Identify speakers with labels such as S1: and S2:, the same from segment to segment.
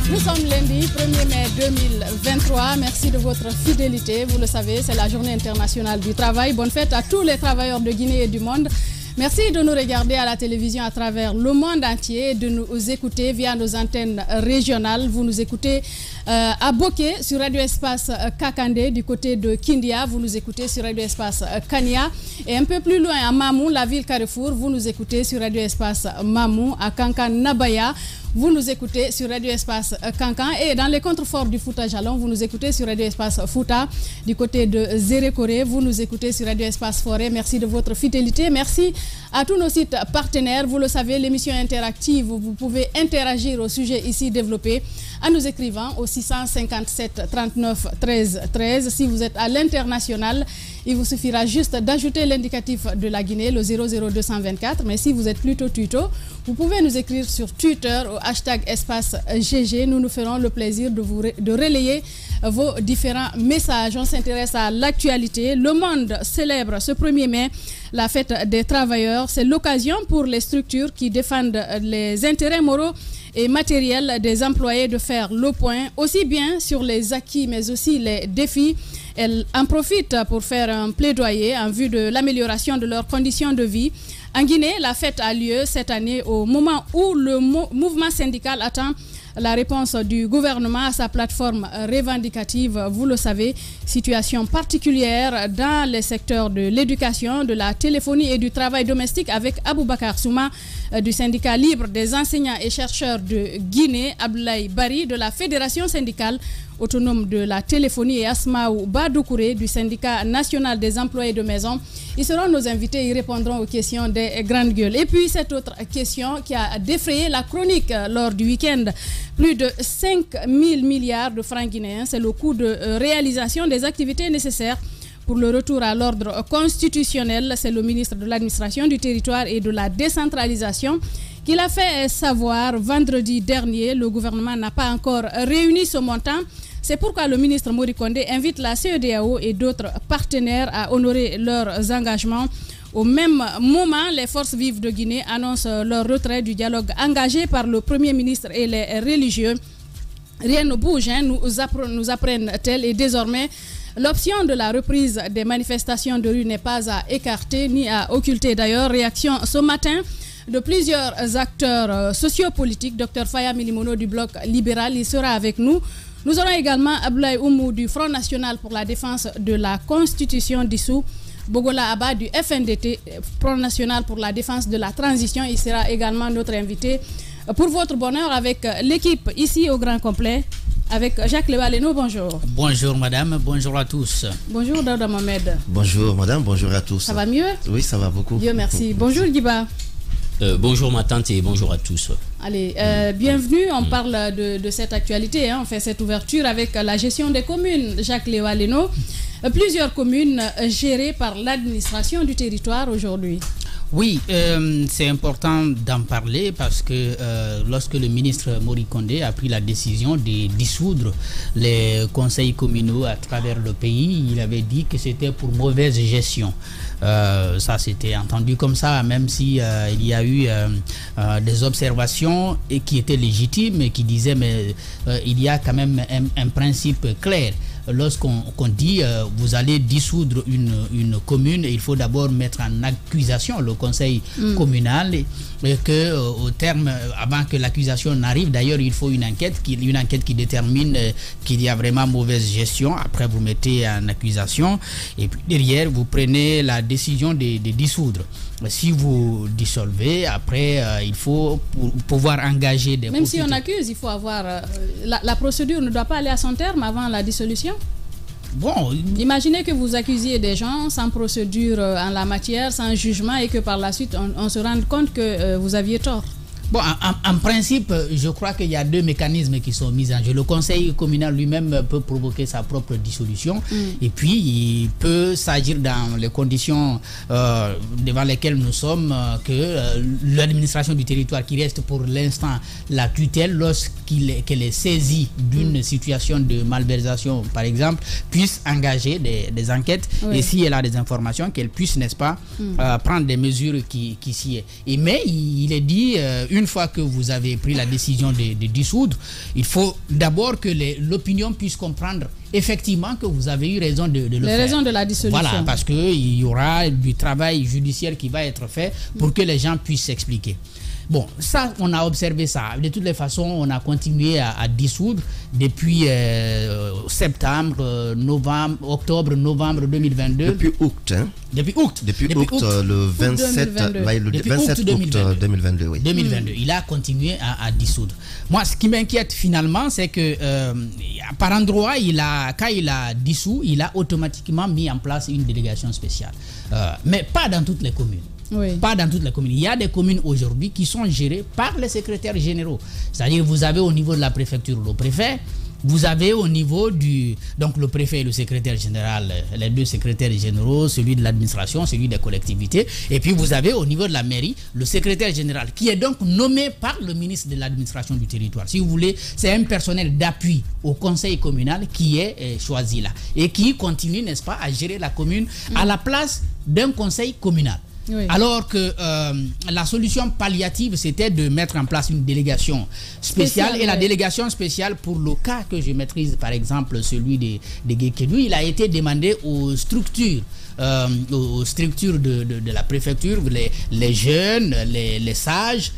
S1: Nous sommes lundi 1er mai 2023. Merci de votre fidélité. Vous le savez, c'est la journée internationale du travail. Bonne fête à tous les travailleurs de Guinée et du monde. Merci de nous regarder à la télévision à travers le monde entier, de nous écouter via nos antennes régionales. Vous nous écoutez à Boké sur Radio Espace Kakandé du côté de Kindia. Vous nous écoutez sur Radio Espace Kania. Et un peu plus loin à Mamou, la ville Carrefour, vous nous écoutez sur Radio Espace Mamou. À Kankan Nabaya, vous nous écoutez sur Radio Espace Kankan. Et dans les contreforts du Fouta Jalon, vous nous écoutez sur Radio Espace Fouta. Du côté de Zérékoré, vous nous écoutez sur Radio Espace Forêt. Merci de votre fidélité. Merci à tous nos sites partenaires. Vous le savez, l'émission interactive, vous pouvez interagir au sujet ici développé en nous écrivant au 657 39 13 13. Si vous êtes à l'international, il vous suffira juste d'ajouter l'indicatif de la Guinée, le 00224. Mais si vous êtes plutôt tuto, vous pouvez nous écrire sur Twitter au hashtag espace GG. Nous nous ferons le plaisir de relayer vos différents messages. On s'intéresse à l'actualité. Le monde célèbre ce 1er mai la fête des travailleurs. C'est l'occasion pour les structures qui défendent les intérêts moraux et matériels des employés de faire le point, aussi bien sur les acquis mais aussi les défis. Elles en profitent pour faire un plaidoyer en vue de l'amélioration de leurs conditions de vie. En Guinée, la fête a lieu cette année au moment où le mouvement syndical attend la réponse du gouvernement à sa plateforme revendicative. Vous le savez, situation particulière dans les secteurs de l'éducation, de la téléphonie et du travail domestique avec Aboubakar Souma du syndicat libre des enseignants et chercheurs de Guinée, Abdoulaye Bari de la Fédération syndicale autonome de la téléphonie et Asmaou Badoukouré du syndicat national des employés de maison. Ils seront nos invités, ils répondront aux questions des grandes gueules. Et puis cette autre question qui a défrayé la chronique lors du week-end, plus de 5 000 milliards de francs guinéens, c'est le coût de réalisation des activités nécessaires pour le retour à l'ordre constitutionnel. C'est le ministre de l'administration du territoire et de la décentralisation qui l'a fait savoir vendredi dernier. Le gouvernement n'a pas encore réuni ce montant. C'est pourquoi le ministre Mori Kondé invite la CEDEAO et d'autres partenaires à honorer leurs engagements. Au même moment, les forces vives de Guinée annoncent leur retrait du dialogue engagé par le Premier ministre et les religieux. Rien ne bouge, nous apprennent-elles, et désormais, l'option de la reprise des manifestations de rue n'est pas à écarter ni à occulter. D'ailleurs, réaction ce matin de plusieurs acteurs sociopolitiques. Dr Faya Milimono du Bloc libéral, il sera avec nous. Nous aurons également Abdoulaye Oumou du Front national pour la défense de la Constitution dissous. Bogola Abba du FNDT, Front national pour la défense de la transition. Il sera également notre invité pour votre bonheur avec l'équipe ici au Grand Complet. Avec Jacques Levaleno, bonjour.
S2: Bonjour madame, bonjour à tous.
S1: Bonjour Daouda Mohamed.
S3: Bonjour madame, bonjour à tous.
S1: Ça va mieux?
S3: Oui, ça va beaucoup.
S1: Dieu merci. Bonjour Guiba.
S4: Bonjour ma tante et bonjour à tous.
S1: Allez, bienvenue. On parle de cette actualité. On fait cette ouverture avec la gestion des communes. Jacques Levaleno. Plusieurs communes gérées par l'administration du territoire aujourd'hui.
S2: Oui, c'est important d'en parler parce que lorsque le ministre Mori Kondé a pris la décision de dissoudre les conseils communaux à travers le pays, il avait dit que c'était pour mauvaise gestion. Ça c'était entendu comme ça, même si il y a eu des observations et qui étaient légitimes et qui disaient mais il y a quand même un principe clair. Lorsqu'on dit vous allez dissoudre une commune, il faut d'abord mettre en accusation le conseil communal et que au terme, avant que l'accusation n'arrive, d'ailleurs il faut une enquête qui détermine qu'il y a vraiment mauvaise gestion. Après vous mettez en accusation et puis derrière vous prenez la décision de dissoudre. Si vous dissolvez, après il faut pouvoir engager des
S1: Même si on accuse, il faut avoir la procédure ne doit pas aller à son terme avant la dissolution.
S2: Bon,
S1: imaginez que vous accusiez des gens sans procédure en la matière, sans jugement, et que par la suite on se rende compte que vous aviez tort.
S2: Bon, en principe, je crois qu'il y a deux mécanismes qui sont mis en jeu. Le conseil communal lui-même peut provoquer sa propre dissolution et puis il peut s'agir dans les conditions devant lesquelles nous sommes que l'administration du territoire qui reste pour l'instant la tutelle qu'elle est saisie d'une situation de malversation par exemple, puisse engager des enquêtes et si elle a des informations qu'elle puisse, n'est-ce pas, prendre des mesures qui s'y est. Mais il est dit une une fois que vous avez pris la décision de dissoudre, il faut d'abord que l'opinion puisse comprendre effectivement que vous avez eu raison de le faire.
S1: Les raisons de la dissolution.
S2: Voilà, parce qu'il y aura du travail judiciaire qui va être fait pour que les gens puissent s'expliquer. Bon, ça, on a observé ça. De toutes les façons, on a continué à dissoudre depuis septembre, novembre, octobre, novembre 2022.
S3: Depuis août, hein?
S2: Depuis août.
S3: Depuis août, le 27 août 2022, oui.
S2: 2022. Il a continué à dissoudre. Moi, ce qui m'inquiète finalement, c'est que par endroit, quand il a dissous, il a automatiquement mis en place une délégation spéciale. Mais pas dans toutes les communes.
S1: Oui.
S2: Pas dans toutes les communes. Il y a des communes aujourd'hui qui sont gérées par les secrétaires généraux. C'est-à-dire, vous avez au niveau de la préfecture le préfet, vous avez au niveau donc le préfet et le secrétaire général, les deux secrétaires généraux, celui de l'administration, celui des collectivités, et puis vous avez au niveau de la mairie le secrétaire général qui est donc nommé par le ministre de l'administration du territoire. Si vous voulez, c'est un personnel d'appui au conseil communal qui est choisi là et qui continue, n'est-ce pas, à gérer la commune à la place d'un conseil communal. Oui. Alors que la solution palliative, c'était de mettre en place une délégation spéciale. Et la délégation spéciale, pour le cas que je maîtrise, par exemple celui de Guékédou, il a été demandé aux structures de la préfecture, les jeunes, les sages,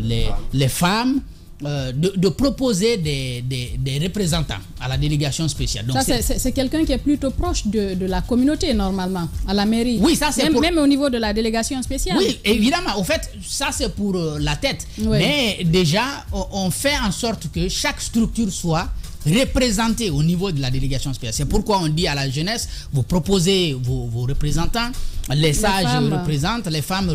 S2: les femmes, de proposer des représentants à la délégation spéciale. Donc
S1: ça, c'est quelqu'un qui est plutôt proche de la communauté, normalement, à la mairie.
S2: Oui, ça c'est
S1: même au niveau de la délégation spéciale.
S2: Oui, évidemment. Au fait, ça c'est pour la tête. Oui. Mais déjà, on fait en sorte que chaque structure soit représentée au niveau de la délégation spéciale. C'est pourquoi on dit à la jeunesse, vous proposez vos représentants, les sages représentent, les femmes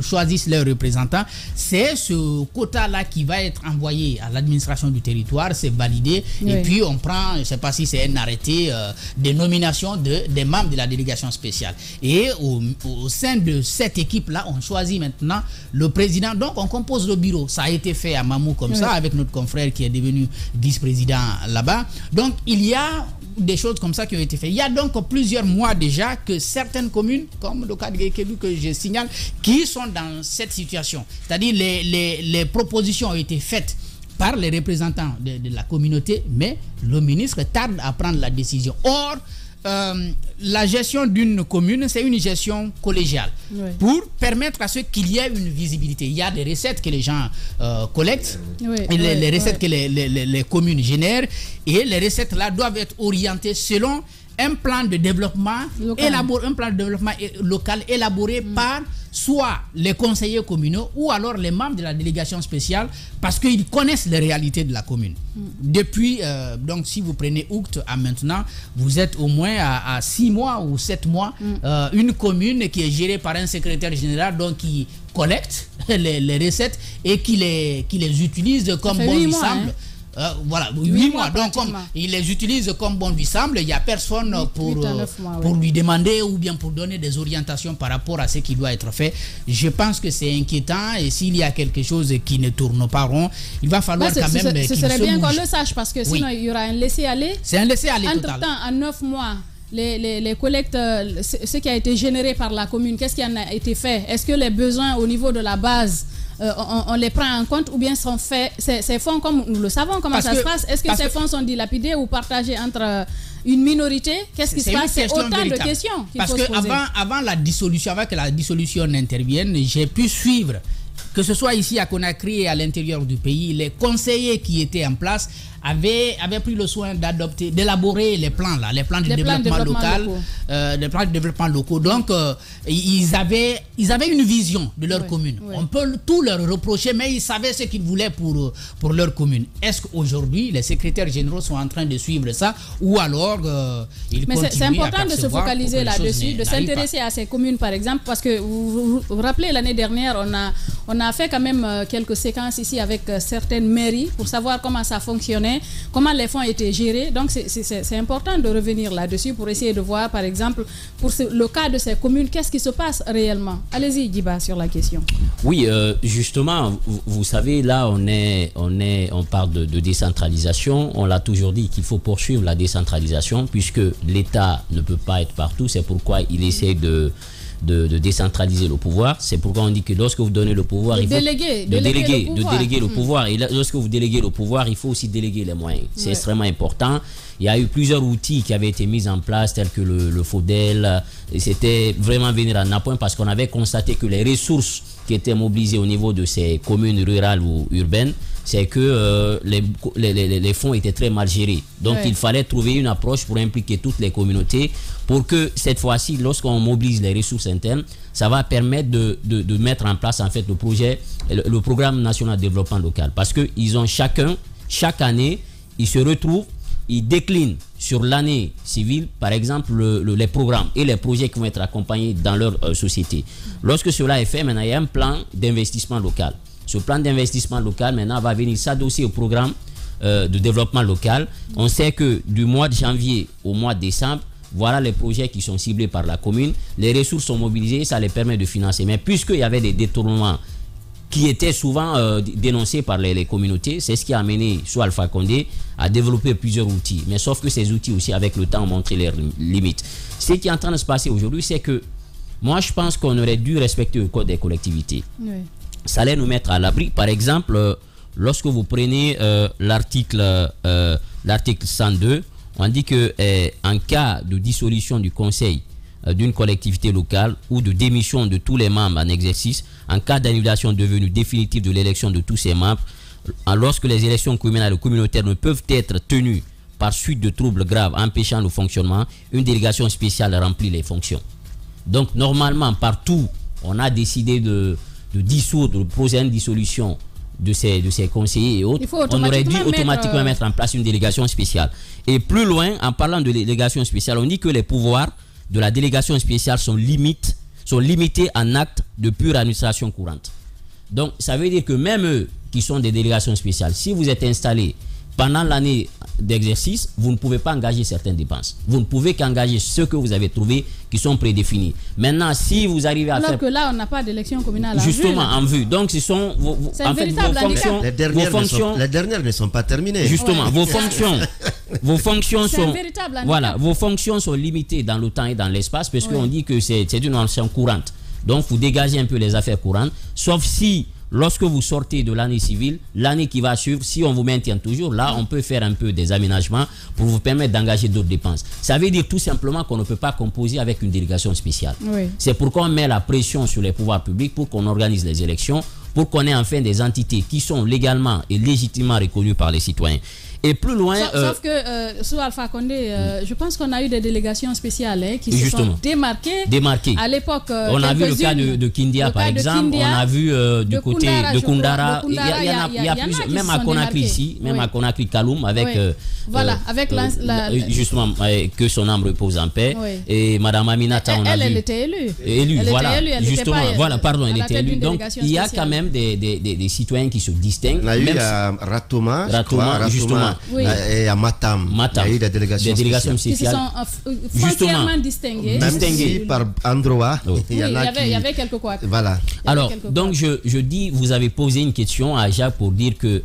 S2: choisissent leurs représentants. C'est ce quota-là qui va être envoyé à l'administration du territoire, c'est validé, oui. Et puis on prend, je ne sais pas si c'est un arrêté de nomination des membres de la délégation spéciale. Et au sein de cette équipe-là, on choisit maintenant le président. Donc on compose le bureau. Ça a été fait à Mamou comme oui. Ça, avec notre confrère qui est devenu vice-président là-bas. Donc il y a des choses comme ça qui ont été faites. Il y a donc plusieurs mois déjà que certaines communes, comme le cas de Guékédou que je signale, qui sont dans cette situation. C'est-à-dire les propositions ont été faites par les représentants de la communauté, mais le ministre tarde à prendre la décision. Or, la gestion d'une commune, c'est une gestion collégiale. Oui. Pour permettre à ceux qu'il y ait une visibilité. Il y a des recettes que les gens collectent, oui. Et les recettes que les communes génèrent, et les recettes là doivent être orientées selon un plan de développement local élaboré par soit les conseillers communaux ou alors les membres de la délégation spéciale, parce qu'ils connaissent les réalités de la commune. Depuis, donc si vous prenez août à maintenant, vous êtes au moins à 6 mois ou 7 mois, une commune qui est gérée par un secrétaire général, donc qui collecte les recettes et qui les utilise comme bon lui semble. Voilà, 8 mois. Donc, comme il les utilise comme bon lui semble, il n'y a personne pour lui demander ou bien pour donner des orientations par rapport à ce qui doit être fait. Je pense que c'est inquiétant, et s'il y a quelque chose qui ne tourne pas rond, il va falloir quand même qu'il se bouge. Ce serait bien qu'on
S1: le sache, parce que sinon il y aura un laisser-aller.
S2: C'est un laisser-aller total.
S1: Entre-temps, en 9 mois, les collectes, ce qui a été généré par la commune, qu'est-ce qui en a été fait? Est-ce que les besoins au niveau de la base, on les prend en compte, ou bien sont faits ces fonds, comme nous le savons, comment ça se passe? Est-ce que ces fonds sont dilapidés ou partagés entre une minorité? Qu'est-ce qui se passe? C'est autant de questions qu'il faut se poser.
S2: Parce que avant la dissolution, avant que la dissolution n'intervienne, j'ai pu suivre, que ce soit ici à Conakry et à l'intérieur du pays, les conseillers qui étaient en place avaient pris le soin d'élaborer les plans là, les plans de développement local, les plans de développement locaux. Donc ils avaient une vision de leur commune. Oui. On peut tout leur reprocher, mais ils savaient ce qu'ils voulaient pour leur commune. Est-ce qu'aujourd'hui les secrétaires généraux sont en train de suivre ça, ou alors ils continuent à percevoir?
S1: Mais c'est important de se focaliser là-dessus, de s'intéresser à ces communes par exemple, parce que vous vous rappelez, l'année dernière on a fait quand même quelques séquences ici avec certaines mairies pour savoir comment ça fonctionnait, comment les fonds étaient gérés. Donc c'est important de revenir là-dessus pour essayer de voir, par exemple, pour le cas de ces communes, qu'est-ce qui se passe réellement. Allez-y, Djiba, sur la question.
S4: Oui, justement, vous savez, là on parle de décentralisation. On l'a toujours dit qu'il faut poursuivre la décentralisation, puisque l'État ne peut pas être partout. C'est pourquoi il essaie de de décentraliser le pouvoir. C'est pourquoi on dit que lorsque vous donnez le pouvoir, il faut déléguer le pouvoir. Et lorsque vous déléguez le pouvoir, il faut aussi déléguer les moyens. C'est extrêmement important. Il y a eu plusieurs outils qui avaient été mis en place, tels que le FODEL. Et c'était vraiment venir en appoint parce qu'on avait constaté que les ressources qui étaient mobilisées au niveau de ces communes rurales ou urbaines, c'est que les fonds étaient très mal gérés. Donc il fallait trouver une approche pour impliquer toutes les communautés pour que cette fois-ci, lorsqu'on mobilise les ressources internes, ça va permettre de mettre en place en fait le programme national de développement local. Parce qu'ils ont chaque année, ils se retrouvent, ils déclinent sur l'année civile, par exemple, les programmes et les projets qui vont être accompagnés dans leur société. Lorsque cela est fait, maintenant, il y a un plan d'investissement local. Ce plan d'investissement local, maintenant, va venir s'adosser au programme de développement local. On sait que du mois de janvier au mois de décembre, voilà les projets qui sont ciblés par la commune. Les ressources sont mobilisées, ça les permet de financer. Mais puisqu'il y avait des détournements qui étaient souvent dénoncés par les communautés, c'est ce qui a amené soit Alpha Condé à développer plusieurs outils. Mais sauf que ces outils aussi, avec le temps, ont montré leurs limites. Ce qui est en train de se passer aujourd'hui, c'est que moi, je pense qu'on aurait dû respecter le code des collectivités. Oui. Ça allait nous mettre à l'abri. Par exemple, lorsque vous prenez l'article 102, on dit que en cas de dissolution du conseil d'une collectivité locale ou de démission de tous les membres en exercice, en cas d'annulation devenue définitive de l'élection de tous ses membres, lorsque les élections communales ou communautaires ne peuvent être tenues par suite de troubles graves empêchant le fonctionnement, une délégation spéciale remplit les fonctions. Donc normalement, partout, on a décidé de dissoudre, de poser une dissolution de ces conseillers et autres, on aurait dû automatiquement mettre en place une délégation spéciale. Et plus loin, en parlant de délégation spéciale, on dit que les pouvoirs de la délégation spéciale sont limités en actes de pure administration courante. Donc, ça veut dire que même eux qui sont des délégations spéciales, si vous êtes installés pendant l'année d'exercice, vous ne pouvez pas engager certaines dépenses. Vous ne pouvez qu'engager ceux que vous avez trouvés qui sont prédéfinis. Maintenant, si vous arrivez à
S1: alors que là, on n'a pas d'élection communale
S4: justement en vue. Donc, ce sont vos fonctions.
S3: Les dernières ne sont pas terminées.
S4: Justement, vos fonctions sont vos fonctions sont limitées dans le temps et dans l'espace parce qu'on dit que c'est une action courante. Donc, vous dégagez un peu les affaires courantes, sauf si lorsque vous sortez de l'année civile, l'année qui va suivre, si on vous maintient toujours, là, on peut faire un peu des aménagements pour vous permettre d'engager d'autres dépenses. Ça veut dire tout simplement qu'on ne peut pas composer avec une délégation spéciale. Oui. C'est pourquoi on met la pression sur les pouvoirs publics pour qu'on organise les élections, pour qu'on ait enfin des entités qui sont légalement et légitimement reconnues par les citoyens. Et plus loin...
S1: Sauf que sous Alpha Condé, je pense qu'on a eu des délégations spéciales qui se sont démarquées. À l'époque,
S4: on a vu le cas de Kindia, par exemple. On a vu du côté de Koundara. Il y a plusieurs, même à Conakry ici, même à Conakry Kaloum, avec...
S1: Voilà, avec
S4: justement, que son âme repose en paix. Oui. Et Madame Aminata,
S1: elle était élue.
S4: Justement, voilà, pardon, elle était élue. Donc, il y a quand même des citoyens qui se distinguent.
S3: On a eu à Ratoma, justement.
S1: Oui.
S3: Et à Matam, il y a eu des délégations
S1: spéciales qui sont foncièrement distinguées.
S3: Même si par endroit,
S1: il y avait quelques quoi.
S3: Voilà.
S4: Alors, donc je dis, vous avez posé une question à Jacques pour dire que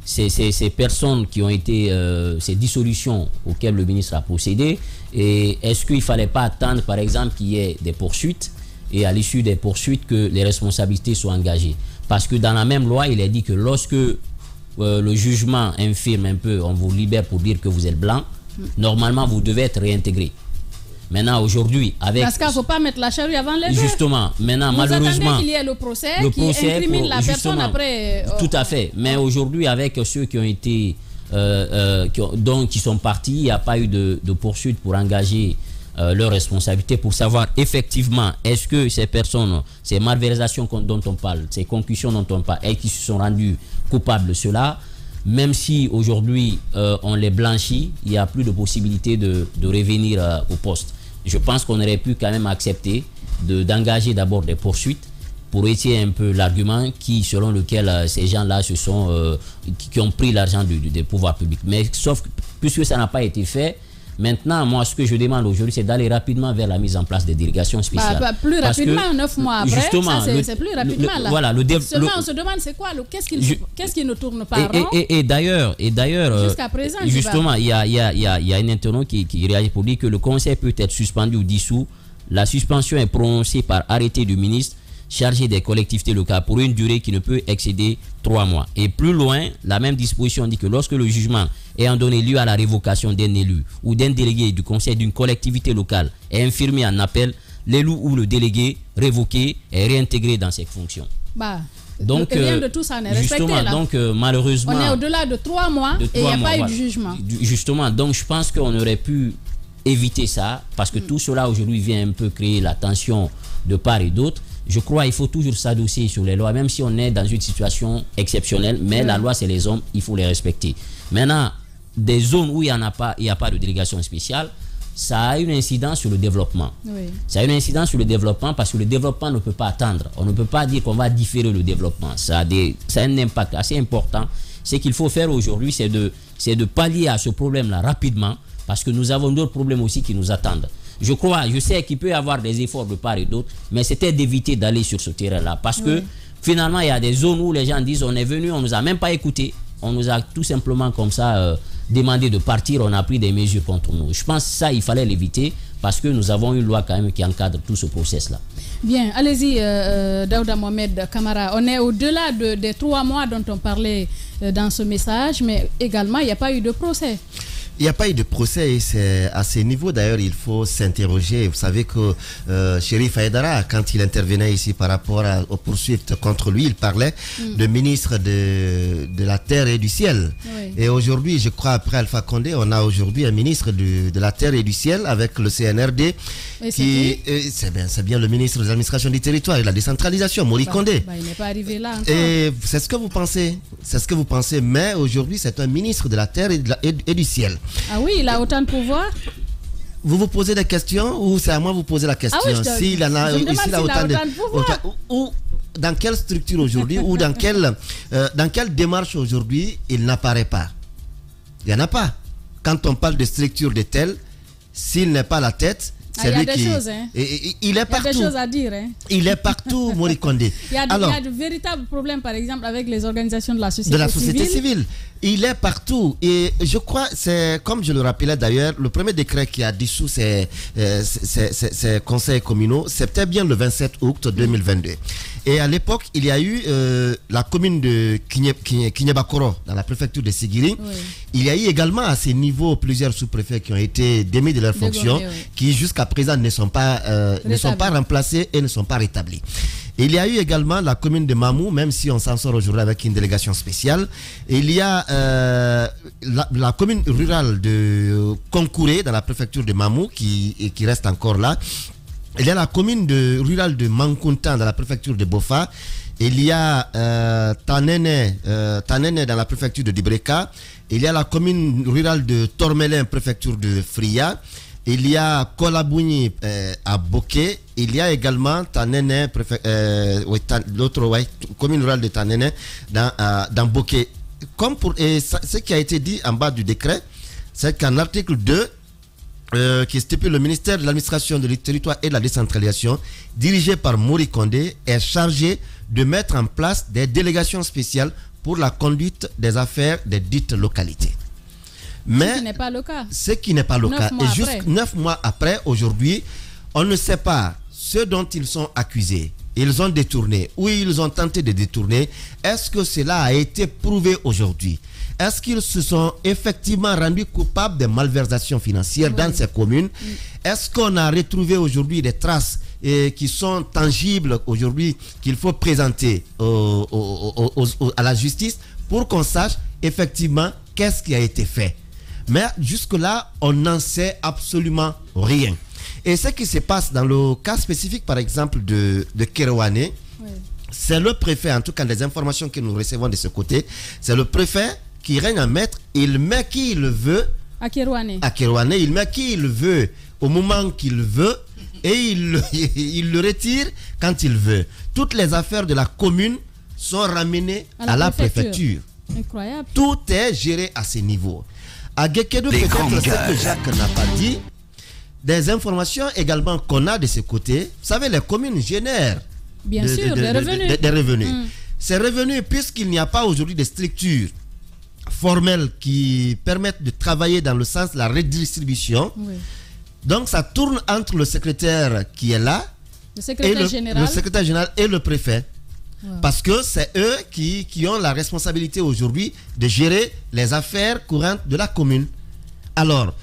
S4: ces personnes qui ont été, ces dissolutions auxquelles le ministre a procédé, et est-ce qu'il ne fallait pas attendre, par exemple, qu'il y ait des poursuites et à l'issue des poursuites que les responsabilités soient engagées? Parce que dans la même loi, il est dit que lorsque le jugement infirme un peu, on vous libère pour dire que vous êtes blanc, normalement vous devez être réintégré. Maintenant, aujourd'hui, avec...
S1: Parce qu'il ne faut pas mettre la charrue avant les bœufs.
S4: Justement, maintenant, malheureusement...
S1: qu'il y ait le procès qui incrimine la personne après...
S4: Tout à fait. Mais aujourd'hui, avec ceux qui ont été... qui sont partis, il n'y a pas eu de poursuite pour engager leurs responsabilités, pour savoir effectivement, est-ce que ces personnes, ces malversations dont on parle, ces concussions dont on parle, et qui se sont rendues coupables de cela, même si aujourd'hui on les blanchit, il n'y a plus de possibilité de revenir au poste. Je pense qu'on aurait pu quand même accepter d'engager d'abord des poursuites pour étirer un peu l'argument selon lequel ces gens-là qui ont pris l'argent des pouvoirs publics. Mais sauf que, puisque ça n'a pas été fait, maintenant, moi, ce que je demande aujourd'hui, c'est d'aller rapidement vers la mise en place des délégations spéciales.
S1: Plus rapidement, 9 mois après, c'est plus rapidement. Seulement, on se demande, c'est quoi, qu'est-ce qui ne tourne pas rond?
S4: Et d'ailleurs,
S1: jusqu'à présent,
S4: justement, il y a un internaute qui réagit pour dire que le conseil peut être suspendu ou dissous La suspension est prononcée par arrêté du ministre chargé des collectivités locales pour une durée qui ne peut excéder 3 mois. Et plus loin, la même disposition dit que lorsque le jugement ayant donné lieu à la révocation d'un élu ou d'un délégué du conseil d'une collectivité locale est infirmé en appel, l'élu ou le délégué révoqué est réintégré dans ses fonctions.
S1: Donc, rien de tout ça n'est respecté là.
S4: Donc malheureusement,
S1: on est au-delà de 3 mois et il n'y a pas eu de jugement.
S4: Justement, donc je pense qu'on aurait pu éviter ça parce que tout cela aujourd'hui vient un peu créer la tension de part et d'autre. Je crois qu'il faut toujours s'adosser sur les lois, même si on est dans une situation exceptionnelle, mais la loi c'est les hommes, il faut les respecter. Maintenant, des zones où il n'y a pas de délégation spéciale, ça a une incidence sur le développement. Ça a une incidence sur le développement parce que le développement ne peut pas attendre. On ne peut pas dire qu'on va différer le développement. Ça a un impact assez important. Ce qu'il faut faire aujourd'hui, c'est de pallier à ce problème-là rapidement parce que nous avons d'autres problèmes aussi qui nous attendent. Je sais qu'il peut y avoir des efforts de part et d'autre, mais c'était d'éviter d'aller sur ce terrain-là parce que finalement, il y a des zones où les gens disent on est venu, on ne nous a même pas écoutés, on nous a tout simplement comme ça demandé de partir, on a pris des mesures contre nous. Je pense que ça, il fallait l'éviter parce que nous avons une loi quand même qui encadre tout ce process-là.
S1: Bien, allez-y, Daouda Mohamed Kamara. On est au-delà des 3 mois dont on parlait dans ce message, mais également, il n'y a pas eu de procès.
S3: Il n'y a pas eu de procès et c'est à ce niveau d'ailleurs il faut s'interroger. Vous savez que Chérif Aïdara, quand il intervenait ici par rapport aux poursuites contre lui, il parlait de ministre de la terre et du ciel. Et aujourd'hui, je crois après Alpha Condé, on a aujourd'hui un ministre de la terre et du ciel avec le CNRD. C'est bien le ministre de l'administration du territoire et de la décentralisation, Mori Condé.
S1: Il n'est pas arrivé là encore.
S3: Et c'est ce que vous pensez. C'est ce que vous pensez. Mais aujourd'hui, c'est un ministre de la terre et du ciel.
S1: Ah oui, il a autant de pouvoir.
S3: Vous vous posez des questions ou c'est à moi de vous poser la question? S'il en a, s'il a autant de pouvoir. Ou dans quelle structure aujourd'hui ou dans quelle démarche aujourd'hui il n'apparaît pas? Il n'y en a pas. Quand on parle de structure de telle, s'il n'est pas la tête, c'est lui qui... Il est partout.
S1: Il y a des choses à dire.
S3: Il est partout, Mori Condé.
S1: Il y a de véritables problèmes, par exemple, avec les organisations de la société
S3: civile. Il est partout. Et je crois, c'est comme je le rappelais d'ailleurs, le premier décret qui a dissous ces conseils communaux, c'était bien le 27 août 2022. Et à l'époque, il y a eu la commune de Kinyebakoro, dans la préfecture de Sigiri. Il y a eu également à ces niveaux plusieurs sous-préfets qui ont été démis de leurs fonctions, qui jusqu'à présent ne sont pas remplacés et ne sont pas rétablis. Il y a eu également la commune de Mamou, même si on s'en sort aujourd'hui avec une délégation spéciale. Il y a la commune rurale de Konkouré, dans la préfecture de Mamou, qui reste encore là. Il y a la commune rurale de Mankuntan, dans la préfecture de Bofa. Il y a Tanene dans la préfecture de Dibreka. Il y a la commune rurale de Tormelin, préfecture de Fria. Il y a Kolabouni à Boké. Il y a également Tanene, commune rurale de Tanene dans Boké. Ce qui a été dit en bas du décret, c'est qu'en article 2, qui stipule le ministère de l'administration du territoire et de la décentralisation, dirigé par Mori Condé, est chargé de mettre en place des délégations spéciales pour la conduite des affaires des dites localités. Mais
S1: ce qui n'est pas le cas.
S3: Ce qui n'est pas le cas. Et juste 9 mois après, aujourd'hui, on ne sait pas ce dont ils sont accusés. Ils ont détourné ou ils ont tenté de détourner. Est-ce que cela a été prouvé aujourd'hui? Est-ce qu'ils se sont effectivement rendus coupables de malversations financières dans ces communes? Est-ce qu'on a retrouvé aujourd'hui des traces qui sont tangibles aujourd'hui qu'il faut présenter à la justice pour qu'on sache effectivement qu'est-ce qui a été fait? Mais jusque-là, on n'en sait absolument rien. Et ce qui se passe dans le cas spécifique, par exemple, de Kerouané, c'est le préfet, en tout cas les informations que nous recevons de ce côté, c'est le préfet qui règne en maître. Il met qui il veut
S1: à Kerouané.
S3: Il met qui il veut au moment qu'il veut et il le retire quand il veut. Toutes les affaires de la commune sont ramenées à la préfecture.
S1: Incroyable.
S3: Tout est géré à ce niveau. À Gekedo, peut-être ce que Jacques n'a pas dit, des informations également qu'on a de ce côté. Vous savez, les communes génèrent des revenus. Ces revenus, puisqu'il n'y a pas aujourd'hui de structures formelles qui permettent de travailler dans le sens de la redistribution, Donc ça tourne entre le secrétaire qui est là,
S1: le secrétaire
S3: général et le préfet.
S1: Wow.
S3: Parce que c'est eux qui ont la responsabilité aujourd'hui de gérer les affaires courantes de la commune. Alors,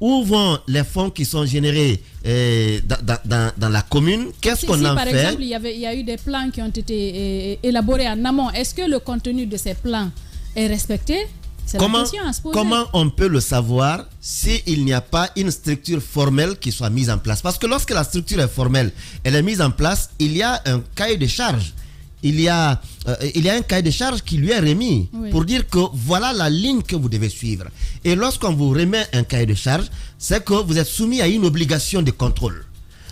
S3: où vont les fonds qui sont générés dans la commune? Qu'est-ce qu'on en fait?
S1: Par exemple, il y a eu des plans qui ont été élaborés en amont. Est-ce que le contenu de ces plans est respecté? C'est la question à se poser.
S3: Comment on peut le savoir s'il n'y a pas une structure formelle qui soit mise en place? Parce que lorsque la structure est formelle, elle est mise en place, il y a un cahier de charges. Il y a un cahier de charges qui lui est remis pour dire que voilà la ligne que vous devez suivre. Et lorsqu'on vous remet un cahier de charges, c'est que vous êtes soumis à une obligation de contrôle.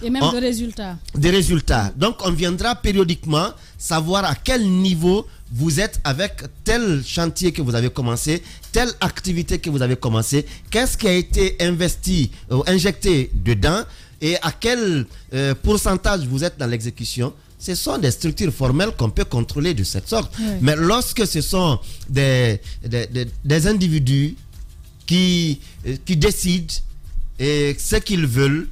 S1: Et même de résultats.
S3: Des résultats. Donc on viendra périodiquement savoir à quel niveau vous êtes avec tel chantier que vous avez commencé, telle activité que vous avez commencé, qu'est-ce qui a été investi ou injecté dedans et à quel pourcentage vous êtes dans l'exécution. Ce sont des structures formelles qu'on peut contrôler de cette sorte. Oui. Mais lorsque ce sont des individus qui décident ce qu'ils veulent,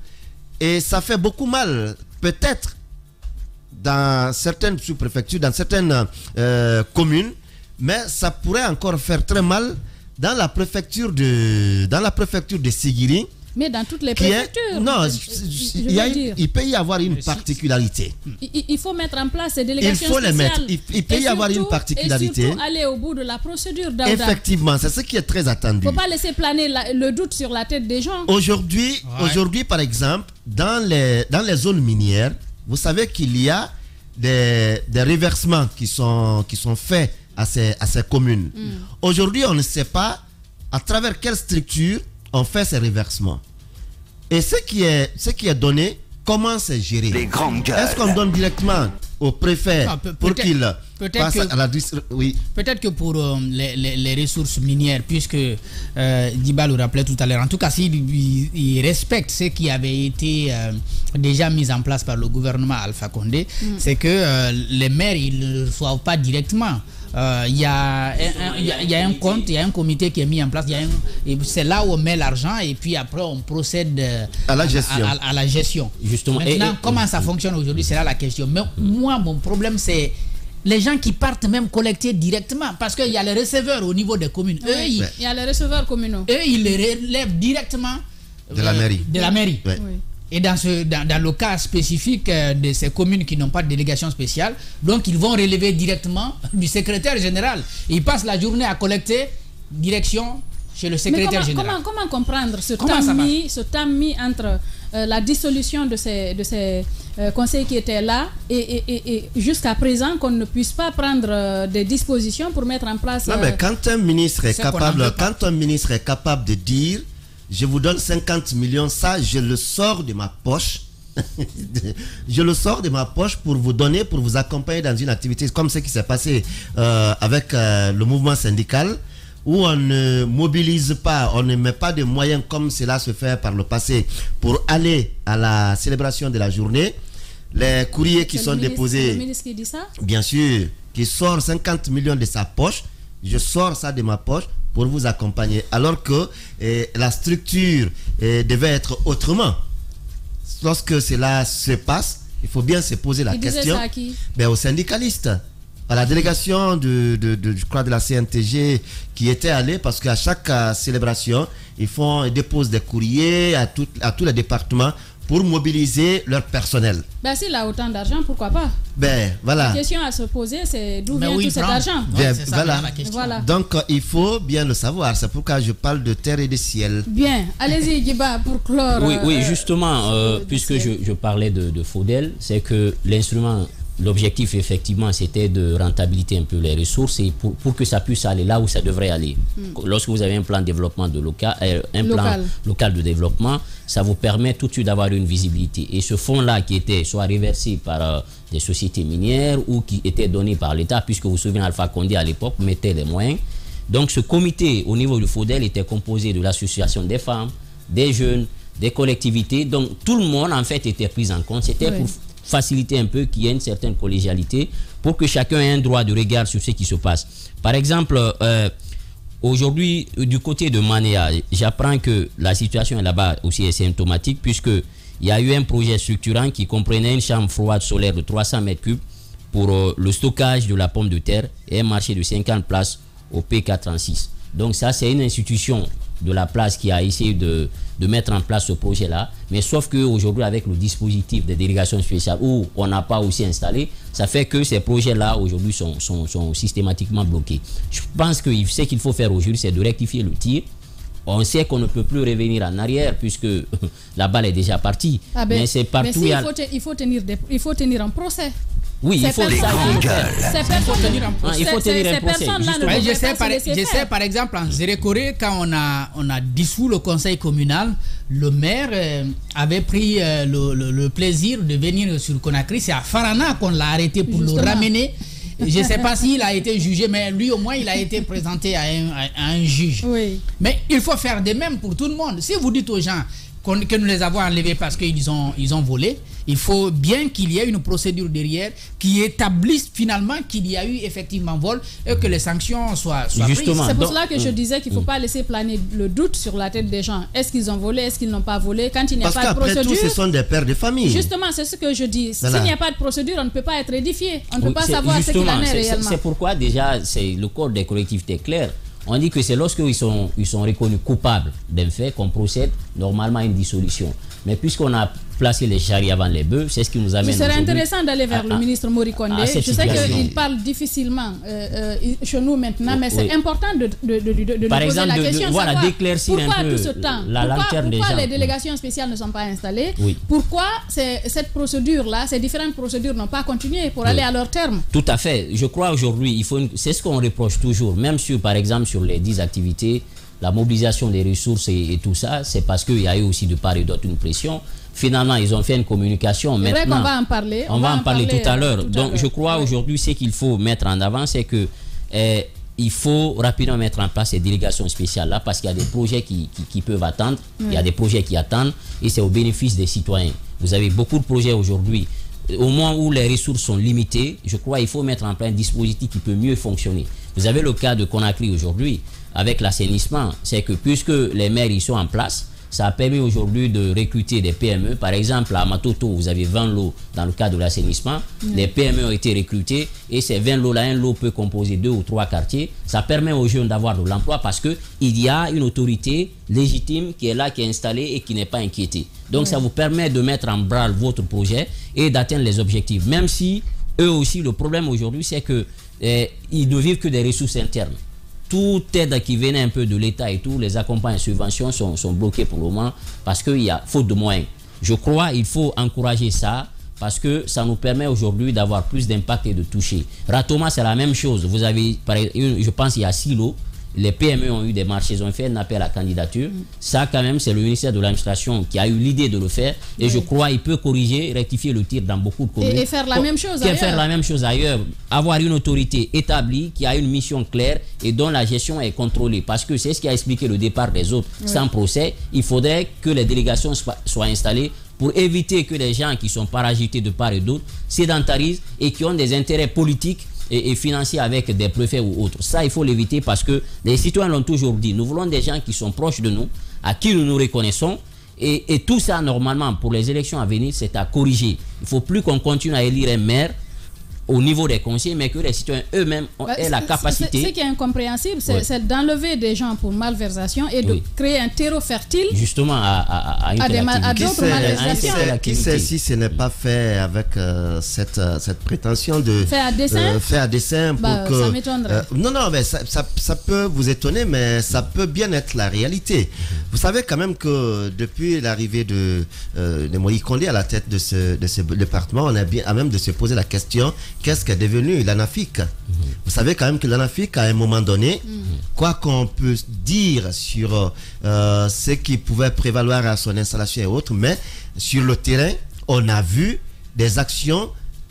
S3: et ça fait beaucoup mal, peut-être, dans certaines sous-préfectures, dans certaines communes, mais ça pourrait encore faire très mal dans la préfecture de Sigiri.
S1: Mais dans toutes les préfectures.
S3: Il peut y avoir une particularité.
S1: Il faut mettre en place ces délégations spéciales.
S3: Il faut les mettre. Il peut y avoir une particularité.
S1: Et surtout aller au bout de la procédure.
S3: Effectivement, c'est ce qui est très attendu.
S1: Il ne faut pas laisser planer le doute sur la tête des gens.
S3: Aujourd'hui, par exemple, dans les zones minières, vous savez qu'il y a des reversements qui sont faits à ces communes. Aujourd'hui, on ne sait pas à travers quelle structure on fait ces reversemements. Et ce qui est donné, comment c'est géré? Est-ce qu'on donne directement au préfet pour qu'il passe à la distribution? Oui.
S2: Peut-être que pour les ressources minières, puisque Diba le rappelait tout à l'heure, en tout cas, s'il respecte ce qui avait été déjà mis en place par le gouvernement Alpha Condé, c'est que les maires, ils ne le reçoivent pas directement. Il y a un compte, il y a un comité qui est mis en place, c'est là où on met l'argent et puis après on procède
S3: à la gestion.
S2: À la gestion.
S4: Justement.
S2: Maintenant, comment ça fonctionne aujourd'hui, c'est là la question. Mais moi, mon problème, c'est les gens qui partent même collecter directement, parce qu'il y a les receveurs au niveau des communes.
S1: Il y a les receveurs communaux.
S2: Eux, ils les relèvent directement
S3: de la mairie.
S2: Oui. Et dans le cas spécifique de ces communes qui n'ont pas de délégation spéciale, donc ils vont relever directement du secrétaire général. Ils passent la journée à collecter direction chez le secrétaire général.
S1: Comment comprendre ce temps mis entre la dissolution de ces conseils qui étaient là et jusqu'à présent qu'on ne puisse pas prendre des dispositions pour mettre en place...
S3: Non, mais quand un ministre est capable de dire: je vous donne 50 millions, ça, je le sors de ma poche. Je le sors de ma poche pour vous donner, pour vous accompagner dans une activité comme ce qui s'est passé avec le mouvement syndical, où on ne mobilise pas, on ne met pas de moyens comme cela se fait par le passé pour aller à la célébration de la journée. Les courriers qui sont déposés...
S1: C'est le ministre qui dit ça?
S3: Bien sûr, qui sort 50 millions de sa poche. Je sors ça de ma poche pour vous accompagner. Alors que la structure devait être autrement. Lorsque cela se passe, il faut bien se poser la question.
S1: Ça à qui?
S3: Aux syndicalistes, à la délégation je crois de la CNTG qui était allée, parce qu'à chaque célébration, ils déposent des courriers à tous les départements pour mobiliser leur personnel.
S1: S'il a autant d'argent, pourquoi pas?
S3: Voilà.
S1: La question à se poser, c'est d'où vient tout cet argent?
S2: Voilà.
S3: Donc, il faut bien le savoir. C'est pourquoi je parle de terre et de ciel.
S1: Bien. Allez-y, Diba, pour clore.
S4: Oui, justement, puisque je parlais de Fodel, c'est que l'instrument... L'objectif, effectivement, c'était de rentabiliser un peu les ressources et pour que ça puisse aller là où ça devrait aller. Lorsque vous avez un plan de développement plan local de développement, ça vous permet tout de suite d'avoir une visibilité. Et ce fonds-là qui était soit reversé par des sociétés minières ou qui était donné par l'État, puisque vous vous souvenez, Alpha Condé à l'époque mettait les moyens. Donc ce comité au niveau du FODEL était composé de l'association des femmes, des jeunes, des collectivités. Donc tout le monde en fait était pris en compte. C'était pour faciliter un peu qu'il y ait une certaine collégialité pour que chacun ait un droit de regard sur ce qui se passe. Par exemple, aujourd'hui, du côté de Manéa, j'apprends que la situation là-bas aussi est symptomatique, puisqu'il y a eu un projet structurant qui comprenait une chambre froide solaire de 300 mètres cubes pour le stockage de la pomme de terre et un marché de 50 places au P436. Donc ça, c'est une institution de la place qui a essayé de mettre en place ce projet-là. Mais sauf qu'aujourd'hui, avec le dispositif des délégations spéciales où on n'a pas aussi installé, ça fait que ces projets-là, aujourd'hui, sont systématiquement bloqués. Je pense que ce qu'il faut faire aujourd'hui, c'est de rectifier le tir. On sait qu'on ne peut plus revenir en arrière puisque la balle est déjà partie. Mais c'est partout.
S1: Mais il faut tenir un procès.
S4: Oui, il faut tenir un procès.
S2: Je sais par exemple en Zérékoré, quand on a dissous le conseil communal, le maire avait pris le plaisir de venir sur Conakry. C'est à Farana qu'on l'a arrêté pour le ramener. Je ne sais pas s'il a été jugé, mais lui au moins il a été présenté à un juge. Oui. Mais il faut faire de même pour tout le monde. Si vous dites aux gens que nous les avons enlevés parce qu'ils ont volé, il faut bien qu'il y ait une procédure derrière qui établisse finalement qu'il y a eu effectivement vol et que les sanctions soient prises.
S1: C'est pour cela que je disais qu'il ne faut pas laisser planer le doute sur la tête des gens. Est-ce qu'ils ont volé? Est-ce qu'ils n'ont pas volé? Quand il n'y a pas de procédure...
S3: Parce qu'après tout, ce sont des pères de famille.
S1: Justement, c'est ce que je dis. S'il n'y a pas de procédure, on ne peut pas être édifié. On ne peut pas savoir ce qu'il en est réellement.
S4: C'est pourquoi déjà, le code des collectivités clair. On dit que c'est lorsqu'ils sont reconnus coupables d'un fait qu'on procède normalement à une dissolution. Mais puisqu'on a placé les charrues avant les bœufs, c'est ce qui nous amène.
S1: Ce serait intéressant d'aller vers le ministre Mori Kondé. Je sais qu'il parle difficilement chez nous maintenant, mais c'est important de poser la question.
S4: Voilà, d'éclaircir un peu
S1: tout ce temps. Pourquoi les délégations spéciales ne sont pas installées? Pourquoi cette procédure-là, ces différentes procédures n'ont pas continué pour aller à leur terme?
S4: Tout à fait. Je crois aujourd'hui, c'est ce qu'on reproche toujours, même par exemple sur les 10 activités, la mobilisation des ressources et tout ça, c'est parce qu'il y a eu aussi de part et d'autre une pression. Finalement, ils ont fait une communication. Maintenant,
S1: on va en parler.
S4: On va en parler tout à l'heure. Donc, je crois aujourd'hui, ce qu'il faut mettre en avant, c'est que il faut rapidement mettre en place ces délégations spéciales-là parce qu'il y a des projets qui peuvent attendre. Il y a des projets qui attendent et c'est au bénéfice des citoyens. Vous avez beaucoup de projets aujourd'hui. Au moment où les ressources sont limitées, je crois qu'il faut mettre en place un dispositif qui peut mieux fonctionner. Vous avez le cas de Conakry aujourd'hui avec l'assainissement. C'est que puisque les maires y sont en place, ça a permis aujourd'hui de recruter des PME. Par exemple, à Matoto, vous avez 20 lots dans le cadre de l'assainissement. Les PME ont été recrutés et ces 20 lots-là, un lot peut composer 2 ou 3 quartiers. Ça permet aux jeunes d'avoir de l'emploi parce qu'il y a une autorité légitime qui est là, qui est installée et qui n'est pas inquiétée. Donc, ça vous permet de mettre en branle votre projet et d'atteindre les objectifs. Même si, eux aussi, le problème aujourd'hui, c'est qu'ils ne vivent que des ressources internes. Toute aide qui venait un peu de l'État et tout, les accompagnements et subventions sont bloqués pour le moment parce qu'il y a faute de moyens. Je crois qu'il faut encourager ça parce que ça nous permet aujourd'hui d'avoir plus d'impact et de toucher. Ratoma, c'est la même chose. Vous avez, je pense, il y a 6 lots. Les PME ont eu des marchés, ils ont fait un appel à candidature. Ça, quand même, c'est le ministère de l'administration qui a eu l'idée de le faire. Et je crois qu'il peut corriger, rectifier le tir dans beaucoup de communes.
S1: Et faire la même chose ailleurs.
S4: Faire la même chose ailleurs. Avoir une autorité établie qui a une mission claire et dont la gestion est contrôlée. Parce que c'est ce qui a expliqué le départ des autres. Sans procès, il faudrait que les délégations soient installées pour éviter que les gens qui sont paragités de part et d'autre sédentarisent et qui ont des intérêts politiques et financiers avec des préfets ou autres. Ça, il faut l'éviter parce que les citoyens l'ont toujours dit. Nous voulons des gens qui sont proches de nous, à qui nous nous reconnaissons. Et tout ça, normalement, pour les élections à venir, c'est à corriger. Il ne faut plus qu'on continue à élire un maire au niveau des conseils, mais que les citoyens eux-mêmes aient la capacité...
S1: Ce qui est incompréhensible, c'est d'enlever des gens pour malversation et de créer un terreau fertile
S4: justement à
S1: d'autres malversations.
S3: Qui sait si ce n'est pas fait avec cette prétention de...
S1: Fait à dessein?
S3: Fait à dessein pour que...
S1: Ça m'étonnerait.
S3: Non, mais ça peut vous étonner, mais ça peut bien être la réalité. Vous savez quand même que depuis l'arrivée de Mori Kondé à la tête de ce département, on a bien à même de se poser la question... Qu'est-ce qu'est devenu l'ANAFIC? Vous savez quand même que l'ANAFIC, à un moment donné, quoi qu'on peut dire sur ce qui pouvait prévaloir à son installation et autres, mais sur le terrain, on a vu des actions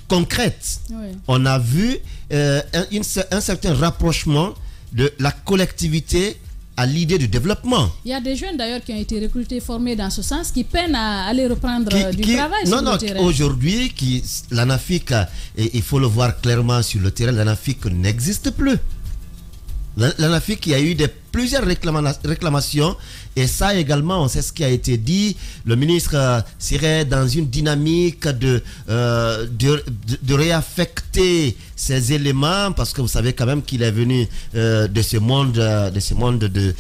S3: concrètes. On a vu un certain rapprochement de la collectivité à l'idée du développement.
S1: Il y a des jeunes d'ailleurs qui ont été recrutés, formés dans ce sens, qui peinent à aller reprendre du travail sur le terrain.
S3: Aujourd'hui, l'ANAFIC, il faut le voir clairement sur le terrain, l'ANAFIC n'existe plus. L'ANAFIC, il y a eu plusieurs réclamations. Et ça également, on sait ce qui a été dit. Le ministre serait dans une dynamique de réaffecter ces éléments, parce que vous savez quand même qu'il est venu de ce monde de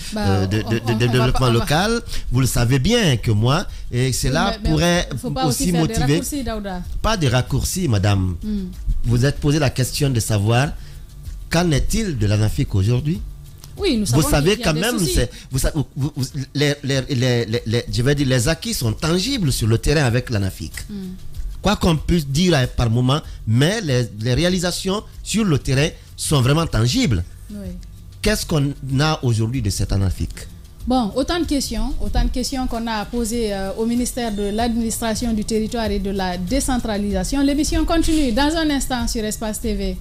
S3: développement local. Vous le savez bien que moi, et cela pourrait aussi motiver. Pas de raccourcis, madame. Vous êtes posé la question de savoir qu'en est-il de l'ANAFIC aujourd'hui?
S1: Oui, nous savons.
S3: Vous savez quand même, je vais dire, les acquis sont tangibles sur le terrain avec l'ANAFIC. Quoi qu'on puisse dire par moment, mais les réalisations sur le terrain sont vraiment tangibles.
S1: Oui.
S3: Qu'est-ce qu'on a aujourd'hui de cette ANAFIC?
S1: Bon, autant de questions qu'on a posées au ministère de l'Administration du Territoire et de la Décentralisation. L'émission continue dans un instant sur Espace TV.